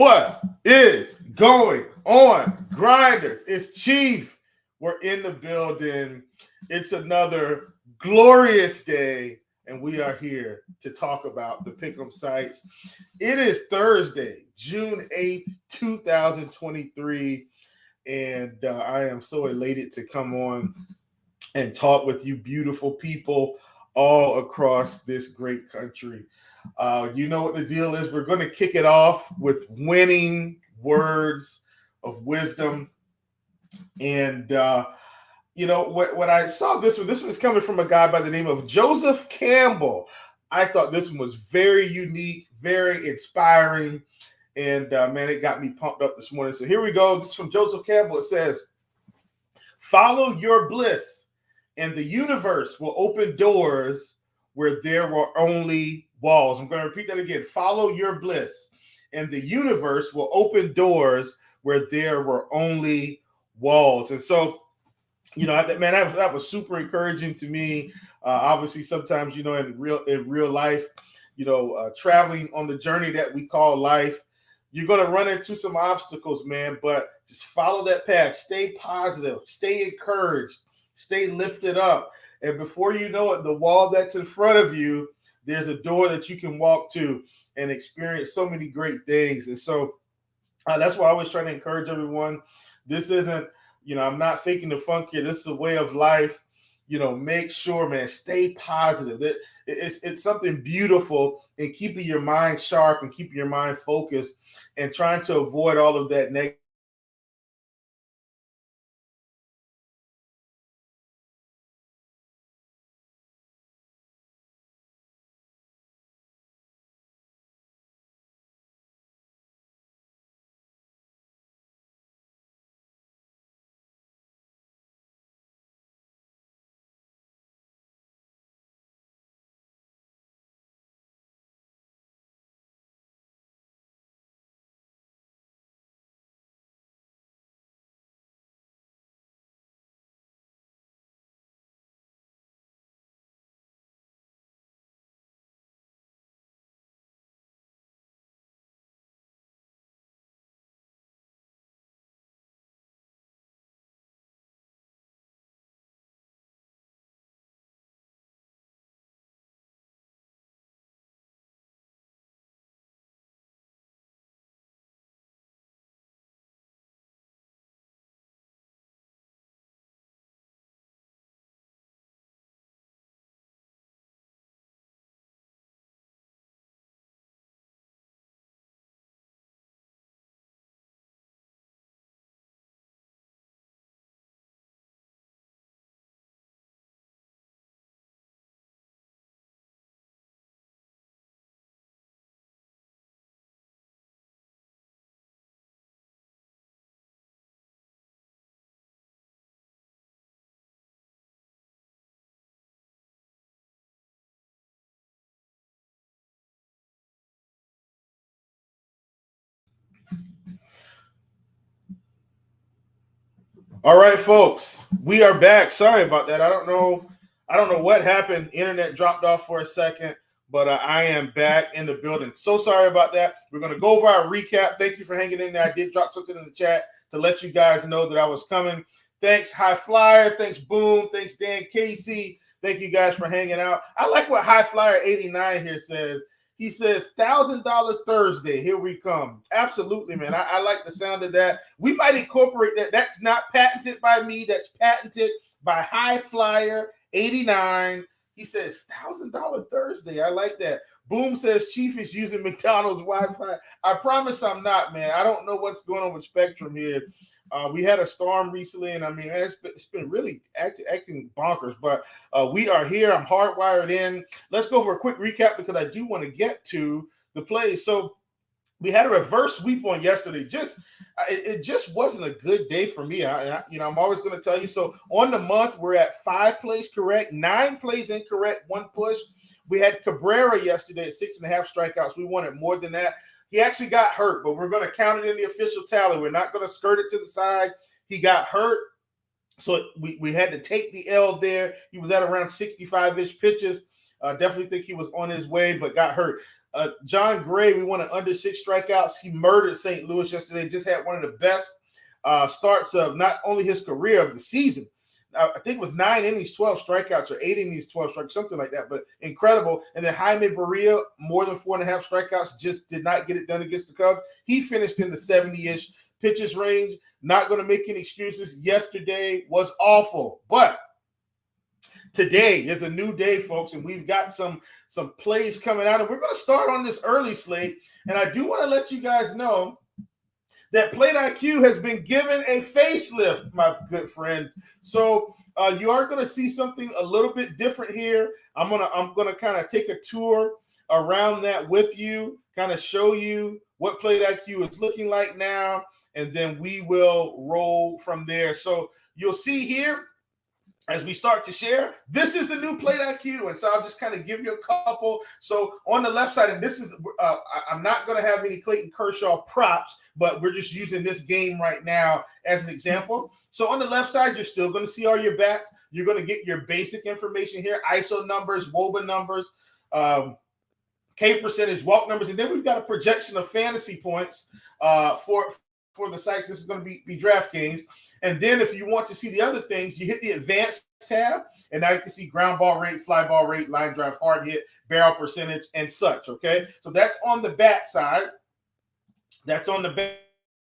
What is going on, Grinders? It's Chief. We're in the building. It's another glorious day, and we are here to talk about the Pick'em sites. It is Thursday, June 8th, 2023, and I am so elated to come on and talk with you beautiful people all across this great country. You know what the deal is. We're going to kick it off with winning words of wisdom. And, when I saw this was coming from a guy by the name of Joseph Campbell. I thought this one was very unique, very inspiring. And, man, it got me pumped up this morning. So here we go. This is from Joseph Campbell. It says, "Follow your bliss, and the universe will open doors where there were only walls." I'm going to repeat that again. Follow your bliss, and the universe will open doors where there were only walls. And so, that was super encouraging to me. Obviously, sometimes, in real life, traveling on the journey that we call life, you're going to run into some obstacles, man, but just follow that path. Stay positive, stay encouraged, stay lifted up. And before you know it, the wall that's in front of you, there's a door that you can walk to and experience so many great things. And so that's why I always try to encourage everyone. This isn't, I'm not faking the funk here. This is a way of life. Make sure, man, stay positive. It's something beautiful in keeping your mind sharp and keeping your mind focused and trying to avoid all of that negative. All right, folks, we are back. Sorry about that. I don't know what happened. Internet dropped off for a second, but I am back in the building. So sorry about that. We're going to go over our recap. Thank you for hanging in there. I did drop something in the chat to let you guys know that I was coming. Thanks, High Flyer. Thanks, Boom. Thanks, Dan Casey. Thank you guys for hanging out. I like what High Flyer 89 here says. He says, $1,000 Thursday. Here we come. Absolutely, man. I like the sound of that. We might incorporate that. That's not patented by me. That's patented by High Flyer 89. He says, $1,000 Thursday. I like that. Boom says, Chief is using McDonald's Wi-Fi. I promise I'm not, man. I don't know what's going on with Spectrum here. We had a storm recently, and it's been really acting bonkers. But we are here. I'm hardwired in. Let's go for a quick recap because I do want to get to the plays. So we had a reverse sweep on yesterday. It just wasn't a good day for me. I'm always going to tell you. So on the month, we're at 5 plays correct, 9 plays incorrect, 1 push. We had Cabrera yesterday at 6.5 strikeouts. We wanted more than that. He actually got hurt, but we're going to count it in the official tally. We're not going to skirt it to the side. He got hurt, so we had to take the L there. He was at around 65-ish pitches. Definitely think he was on his way, but got hurt. John Gray, we wanted under 6 strikeouts. He murdered St. Louis yesterday. Just had one of the best starts of not only his career, of the season. I think it was 9 innings, 12 strikeouts, or 8 innings, 12 strikeouts, something like that, but incredible. And then Jaime Barria, more than 4.5 strikeouts, just did not get it done against the Cubs. He finished in the 70-ish pitches range. Not going to make any excuses. Yesterday was awful, but today is a new day, folks, and we've got some plays coming out, and we're going to start on this early slate. And I do want to let you guys know that Plate IQ has been given a facelift, my good friends. So you are going to see something a little bit different here. I'm gonna kind of take a tour around that with you, kind of show you what Plate IQ is looking like now, and then we will roll from there. So you'll see here, as we start to share, this is the new Plate IQ. And so I'll just kind of give you a couple. So on the left side, and this is, I'm not going to have any Clayton Kershaw props, but we're just using this game right now as an example. So on the left side, you're still going to see all your bats. You're going to get your basic information here, ISO numbers, WOBA numbers, K percentage, walk numbers. And then we've got a projection of fantasy points for the sites. This is going to be DraftKings. And then if you want to see the other things, you hit the advanced tab, and now you can see ground ball rate, fly ball rate, line drive, hard hit, barrel percentage, and such, okay? So that's on the bat side. That's on the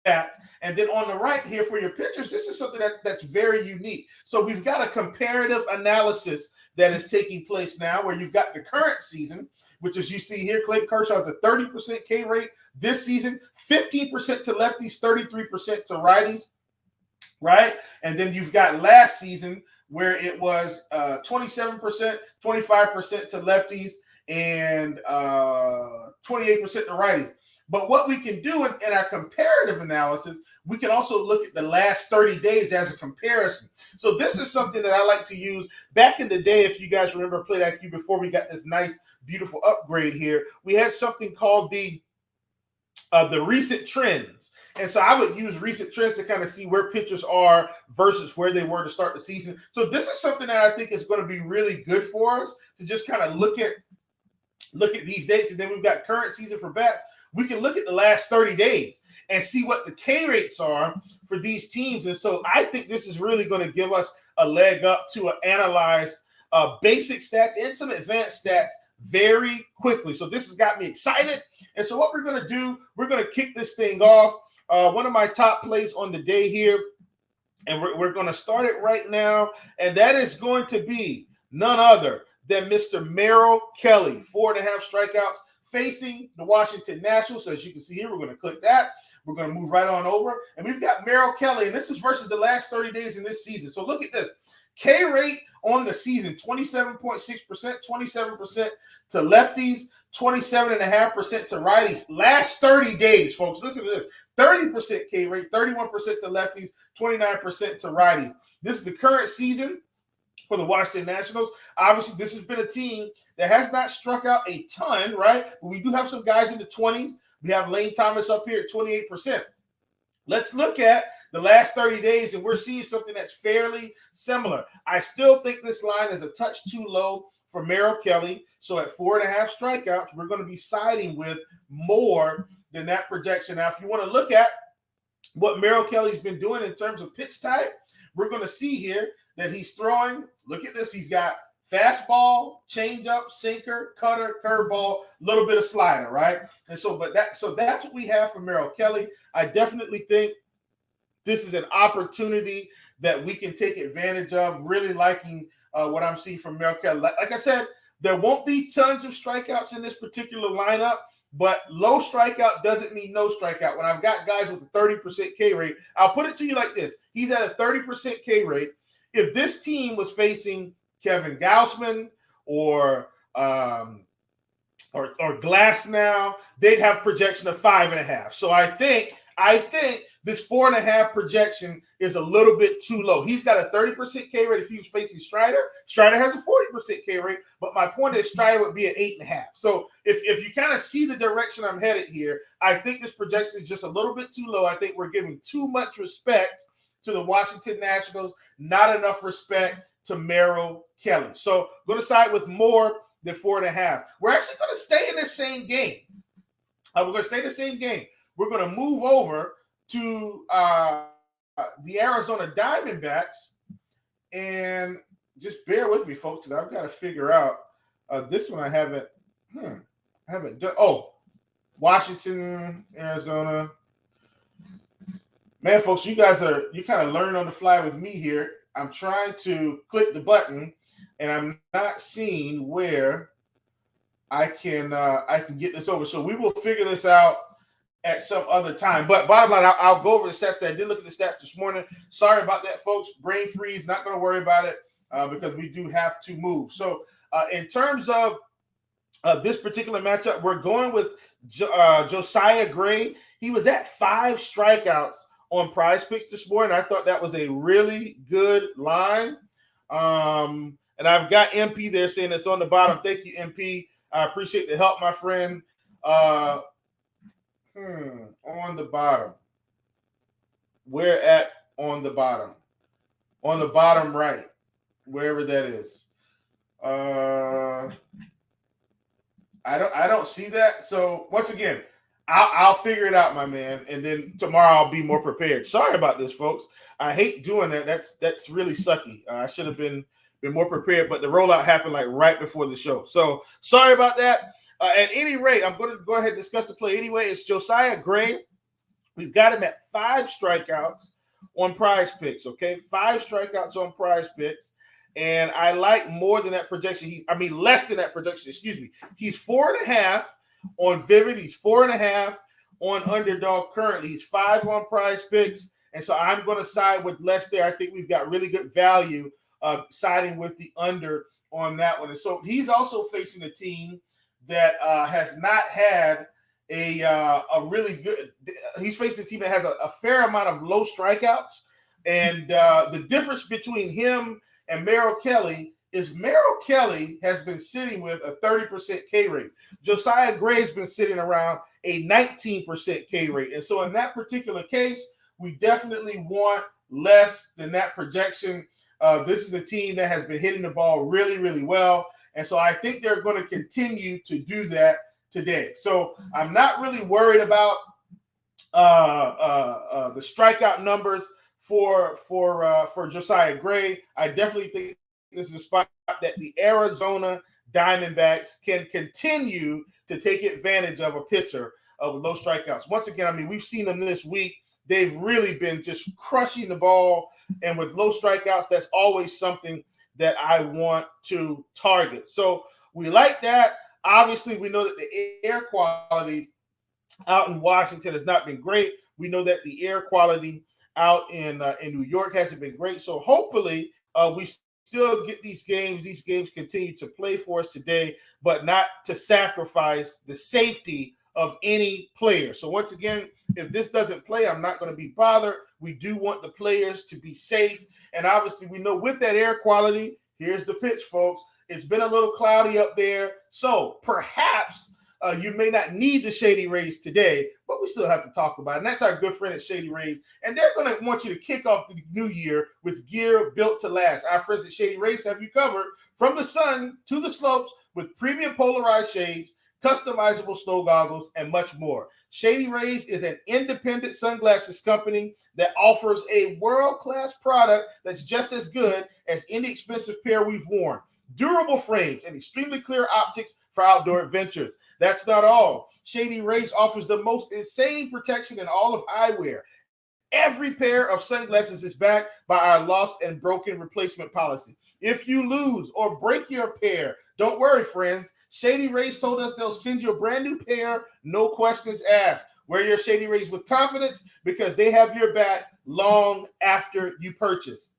bats. And then on the right here for your pitchers, this is something that's very unique. So we've got a comparative analysis that is taking place now, where you've got the current season, which, as you see here, Clayton Kershaw has a 30% K rate this season, 15% to lefties, 33% to righties, right? And then you've got last season where it was 27%, 25% to lefties, and 28% to righties. But what we can do in our comparative analysis, we can also look at the last 30 days as a comparison. So this is something that I like to use. Back in the day, if you guys remember Plate IQ, before we got this nice, beautiful upgrade here, we had something called the recent trends. And so I would use recent trends to kind of see where pitchers are versus where they were to start the season. So this is something that I think is going to be really good for us to just kind of look at these dates. And then we've got current season for bats. We can look at the last 30 days and see what the K rates are for these teams. And so I think this is really going to give us a leg up to analyze basic stats and some advanced stats very quickly. So this has got me excited. And so what we're going to do, we're going to kick this thing off. One of my top plays on the day here, and we're going to start it right now, and that is going to be none other than Mr. Merrill Kelly, 4.5 strikeouts, facing the Washington Nationals. So as you can see here, we're going to click that. We're going to move right on over, and we've got Merrill Kelly, and this is versus the last 30 days in this season. So look at this. K rate on the season, 27.6%, 27% to lefties, 27.5% to righties. Last 30 days, folks, listen to this. 30% K rate, 31% to lefties, 29% to righties. This is the current season for the Washington Nationals. Obviously, this has been a team that has not struck out a ton, right? But we do have some guys in the 20s. We have Lane Thomas up here at 28%. Let's look at the last 30 days, and we're seeing something that's fairly similar. I still think this line is a touch too low for Merrill Kelly. So at 4.5 strikeouts, we're going to be siding with more than that projection. Now, if you want to look at what Merrill Kelly's been doing in terms of pitch type, we're going to see here that he's throwing, look at this, he's got fastball, changeup, sinker, cutter, curveball, a little bit of slider, right? And so, that's what we have for Merrill Kelly. I definitely think this is an opportunity that we can take advantage of. Really liking what I'm seeing from Merrill Kelly. Like I said, there won't be tons of strikeouts in this particular lineup, but low strikeout doesn't mean no strikeout. When I've got guys with a 30% K rate, I'll put it to you like this. He's at a 30% K rate. If this team was facing Kevin Gausman or Glass now, they'd have projection of 5.5. So I think this 4.5 projection is a little bit too low. He's got a 30% K rate if he was facing Strider. Strider has a 40% K rate, but my point is Strider would be at 8.5. So if you kind of see the direction I'm headed here, I think this projection is just a little bit too low. I think we're giving too much respect to the Washington Nationals, not enough respect to Merrill Kelly. So I'm going to side with more than 4.5. We're actually going to stay in the same game. We're going to stay in the same game. We're going to move over to the Arizona Diamondbacks. And just bear with me, folks, because I've got to figure out this one I haven't done. Oh, Washington, Arizona. Man, folks, you kind of learn on the fly with me here. I'm trying to click the button, and I'm not seeing where I can get this over. So we will figure this out at some other time. But bottom line, I'll go over the stats. I did look at the stats this morning. Sorry about that, folks. Brain freeze. Not going to worry about it because we do have to move. So in terms of this particular matchup, we're going with Josiah Gray. He was at 5 strikeouts on PrizePicks this morning. I thought that was a really good line. And I've got MP there saying it's on the bottom. Thank you, MP. I appreciate the help, my friend. On the bottom. Where at on the bottom? On the bottom right, wherever that is. I don't see that. So once again, I'll figure it out, my man, and then tomorrow I'll be more prepared. Sorry about this, folks. I hate doing that. That's really sucky. I should have been more prepared, but the rollout happened like right before the show. So sorry about that. At any rate, I'm going to go ahead and discuss the play anyway. It's Josiah Gray. We've got him at 5 strikeouts on PrizePicks. Okay, 5 strikeouts on PrizePicks. And I like more than that projection. Less than that projection. Excuse me. He's 4.5 on Vivid. He's 4.5 on Underdog currently. He's 5 on PrizePicks. And so I'm going to side with less there. I think we've got really good value siding with the under on that one. And so he's also facing a team that has not had a really good – he's facing a team that has a fair amount of low strikeouts. And the difference between him and Merrill Kelly is Merrill Kelly has been sitting with a 30% K rate. Josiah Gray's been sitting around a 19% K rate. And so in that particular case, we definitely want less than that projection. This is a team that has been hitting the ball really, really well. And so I think they're going to continue to do that today. So I'm not really worried about the strikeout numbers for Josiah Gray. I definitely think this is a spot that the Arizona Diamondbacks can continue to take advantage of a pitcher with low strikeouts. Once again, we've seen them this week. They've really been just crushing the ball. And with low strikeouts, that's always something that I want to target. So we like that. Obviously, we know that the air quality out in Washington has not been great. We know that the air quality out in New York hasn't been great. So hopefully we still get these games. These games continue to play for us today, but not to sacrifice the safety of any player. So once again, if this doesn't play, I'm not going to be bothered. We do want the players to be safe. And obviously we know with that air quality, here's the pitch, folks. It's been a little cloudy up there. So perhaps you may not need the Shady Rays today, but we still have to talk about it. And that's our good friend at Shady Rays. And they're going to want you to kick off the new year with gear built to last. Our friends at Shady Rays have you covered from the sun to the slopes with premium polarized shades, customizable snow goggles, and much more. Shady Rays is an independent sunglasses company that offers a world-class product that's just as good as any expensive pair we've worn. Durable frames and extremely clear optics for outdoor adventures. That's not all. Shady Rays offers the most insane protection in all of eyewear. Every pair of sunglasses is backed by our lost and broken replacement policy. If you lose or break your pair, don't worry, friends. Shady Rays told us they'll send you a brand new pair, no questions asked. Wear your Shady Rays with confidence because they have your back long after you purchase.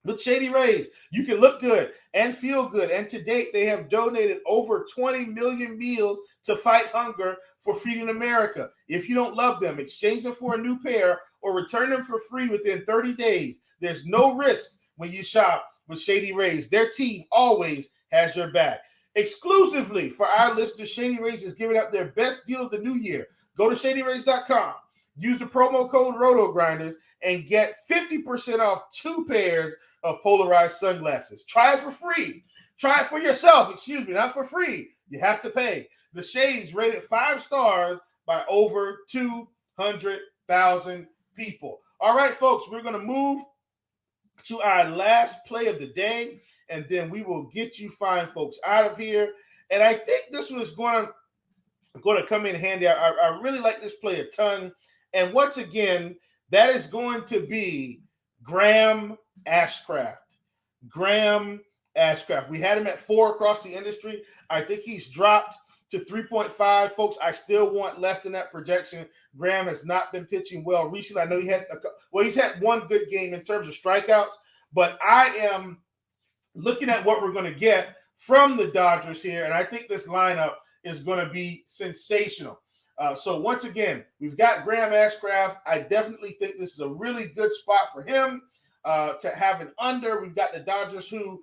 With Shady Rays, you can look good and feel good. And to date, they have donated over 20 million meals to fight hunger for Feeding America. If you don't love them, exchange them for a new pair or return them for free within 30 days. There's no risk when you shop with Shady Rays. Their team always has your back. Exclusively for our listeners, Shady Rays is giving out their best deal of the new year. Go to ShadyRays.com. Use the promo code RotoGrinders and get 50% off 2 pairs of polarized sunglasses. Try it for free. Try it for yourself. Excuse me, not for free. You have to pay. The Shades rated 5 stars by over 200,000 people. All right, folks, we're going to move to our last play of the day, and then we will get you fine folks out of here. And I think this one is going to come in handy. I really like this play a ton. And once again, that is going to be Graham Ashcraft. Graham Ashcraft. We had him at 4 across the industry. I think he's dropped to 3.5. Folks, I still want less than that projection. Graham has not been pitching well recently. I know he's had one good game in terms of strikeouts, but I am looking at what we're going to get from the Dodgers here, and I think this lineup is going to be sensational. So once again, we've got Graham Ashcraft. I definitely think this is a really good spot for him to have an under. We've got the Dodgers who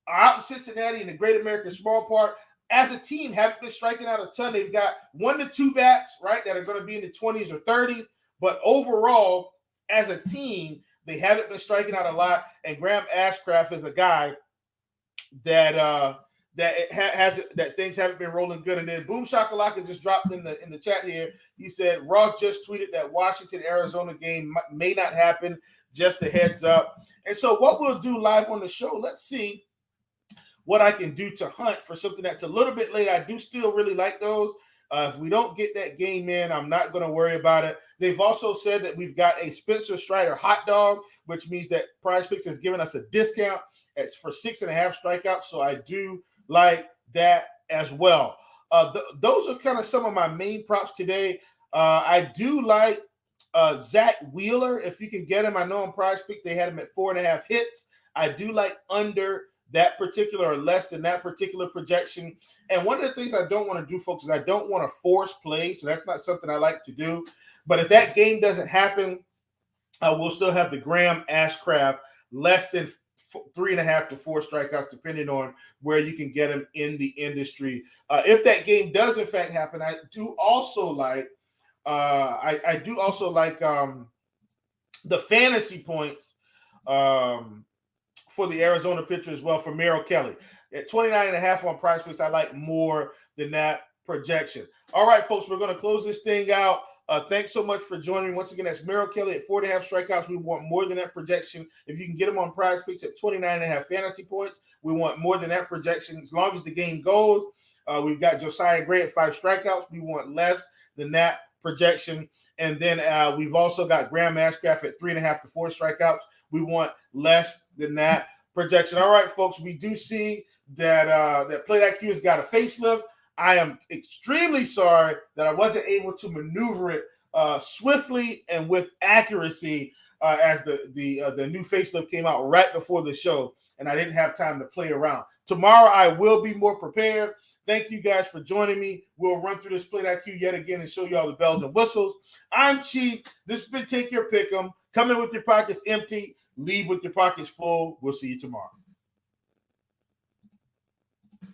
are out in Cincinnati in the Great American Small Park. As a team, haven't been striking out a ton. They've got 1 to 2 bats, right, that are going to be in the 20s or 30s. But overall, as a team, they haven't been striking out a lot. And Graham Ashcraft is a guy that that things haven't been rolling good. And then Boom Shakalaka just dropped in the chat here. He said Ross just tweeted that Washington-Arizona game may not happen. Just a heads up. And so what we'll do live on the show, let's see what I can do to hunt for something that's a little bit late. I do still really like those. If we don't get that game in, I'm not going to worry about it. They've also said that we've got a Spencer Strider hot dog, which means that PrizePicks has given us a discount for 6.5 strikeouts. So I do like that as well. Those are kind of some of my main props today. I do like Zach Wheeler. If you can get him, I know on PrizePicks they had him at 4.5 hits. I do like under that particular or less than that particular projection. And one of the things I don't want to do, folks, is I don't want to force play. So that's not something I like to do. But if that game doesn't happen, we'll still have the Graham Ashcraft less than 3.5 to 4 strikeouts, depending on where you can get him in the industry. If that game does in fact happen, I do also like the fantasy points for the Arizona pitcher as well for Merrill Kelly. At 29.5 on PrizePicks, I like more than that projection. All right, folks, we're going to close this thing out. Thanks so much for joining me. Once again, that's Merrill Kelly at 4.5 strikeouts. We want more than that projection. If you can get him on PrizePicks at 29.5 fantasy points, we want more than that projection. As long as the game goes, we've got Josiah Gray at 5 strikeouts. We want less than that projection. And then we've also got Graham Ashcraft at 3.5 to 4 strikeouts. We want less than that projection. All right, folks, we do see that that PlateIQ has got a facelift. I am extremely sorry that I wasn't able to maneuver it swiftly and with accuracy as the new facelift came out right before the show, and I didn't have time to play around. Tomorrow, I will be more prepared. Thank you guys for joining me. We'll run through this PlateIQ yet again and show you all the bells and whistles. I'm Chief. This has been Take Your Pick'em. Come in with your pockets empty. Leave with your pockets full. We'll see you tomorrow.